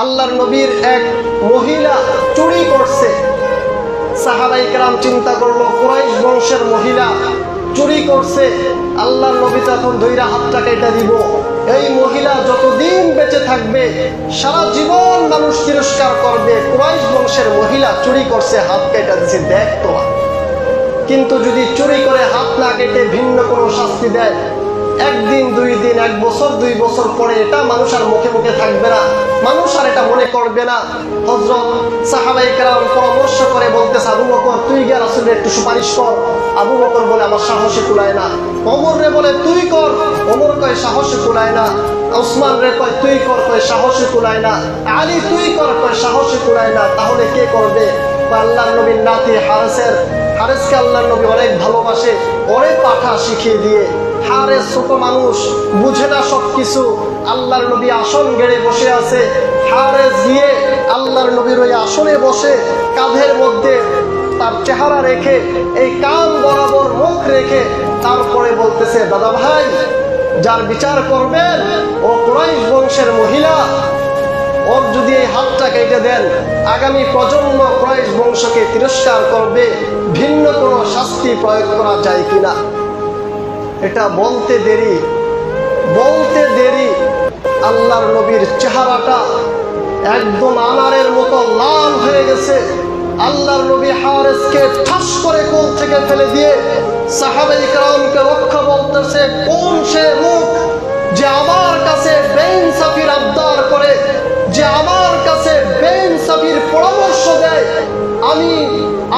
আল্লাহর নবীর এক মহিলা চুরি করছে। সাহাবায়ে কেরাম চিন্তা করলো কুরাইশ বংশের মহিলা চুরি করছে, আল্লাহর নবী তখন ধইরা হাতটা কেটে দিব। এই মহিলা যতদিন বেঁচে থাকবে সারা জীবন মানুষ তিরস্কার করবে, কুরাইশ বংশের মহিলা চুরি করছে, হাত কেটে দিছে, দেখ তোরা। কিন্তু যদি চুরি করে হাত না কেটে ভিন্ন কোনো শাস্তি দেয়, একদিন দুই দিন, এক বছর দুই বছর পরে এটা মানুষ আর মুখে মুখে থাকবে না, মানুষ আর এটা মনে করবে না। হযরত সাহাবায়ে কেরাম পরামর্শ করে বলতেছে, আবু বকর তুই গিয়ে রাসূলের একটু সুপারিশ কর। আবু বকর বলে আমার সাহসে কুলায় না। ওমর রে বলে তুই কর, ওমর কয় সাহসে কুলায় না। ওসমান রে কয় তুই কর, কয় সাহসে কুলায় না। আলী তুই কর, কয় সাহসে কুলায় না। তাহলে কে করবে? আল্লাহর নবীর নাতি হারেসকে আল্লাহর নবী অনেক ভালোবাসে, অনেক পাঠা শিখিয়ে দিয়ে। হারেস ছোট মানুষ, বুঝে না সবকিছু। আল্লাহর নবী আসন গেড়ে বসে আছে, হারেস গিয়ে আল্লাহর নবীর ওই আসনে বসে কাঁধের মধ্যে তার চেহারা রেখে, এই কান বরাবর মুখ রেখে তারপরে বলতেছে, দাদা ভাই যার বিচার করবেন ও কুরাইশ বংশের মহিলা, ওর যদি এই হাতটা কেটে দেন আগামী প্রজন্ম কুরাইশ বংশকে তিরস্কার করবে, ভিন্ন কোনো শাস্তি প্রয়োগ করা যায় কিনা। এটা বলতে দেরি আল্লাহর নবীর চেহারাটা একদম আনারের মতো লাল হয়ে গেছে। আল্লাহর নবী হারেসকে ঠাস করে কোল থেকে ফেলে দিয়ে সাহাবায়ে কেরামকে রক্ষা বলতেছে, কোন সে মুখ যে আমার কাছে বেইনসাফির আবদার করে, যে আমার কাছে বেইনসাফির পরামর্শ দেয়। আমি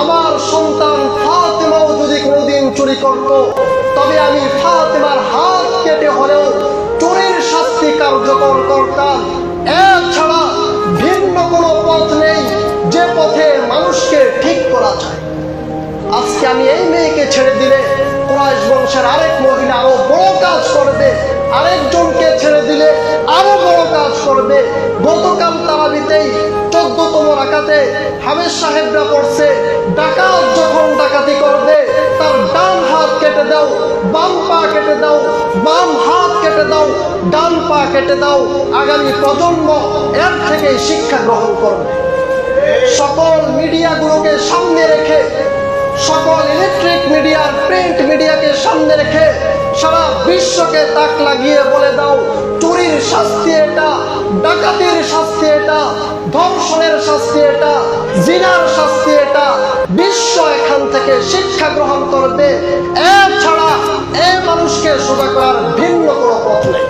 আমার সন্তান ফাতেমাও যদি কোনোদিন চুরি করত, তবে আমি ফাতেমার হাত কেটে হলেও চোরের শাস্তি কার্যকর করতাম। এছাড়া ভিন্ন কোনো পথ নেই যে পথে মানুষকে ঠিক করা যায়। আজকে আমি এই মেয়েকে ছেড়ে দিলে কুরাইশ বংশের আরেক মহিলা আরো বড় কাজ করবে, আরেকজনকে ছেড়ে দিলে আরো বড় কাজ করবে। গতকাল তারাবিতেই 14তম রাকাতে হাফেজ সাহেবরা পড়ছে, ডাকাত যখন ডাকাতি করবে তার ডান হাত কেটে দাও, বাম পা কেটে দাও, বাম হাত কেটে দাও, ডান পা কেটে দাও। আগামী প্রজন্ম এর থেকে শিক্ষা গ্রহণ করবে। সকল মিডিয়াগুলোকে সামনে রেখে, সকল ইলেকট্রিক মিডিয়ার প্রিন্ট মিডিয়াকে সামনে রেখে সারা বিশ্বকে তাক লাগিয়ে বলে দাও, চুরির শাস্তি এটা, ডাকাতির শাস্তি এটা, ধর্ষণের শাস্তি এটা, জিনার শাস্তি এটা। বিশ্ব এখান থেকে শিক্ষা গ্রহণ করবে। এছাড়া এই মানুষকে সোজা করার ভিন্ন কোনো পথ নেই।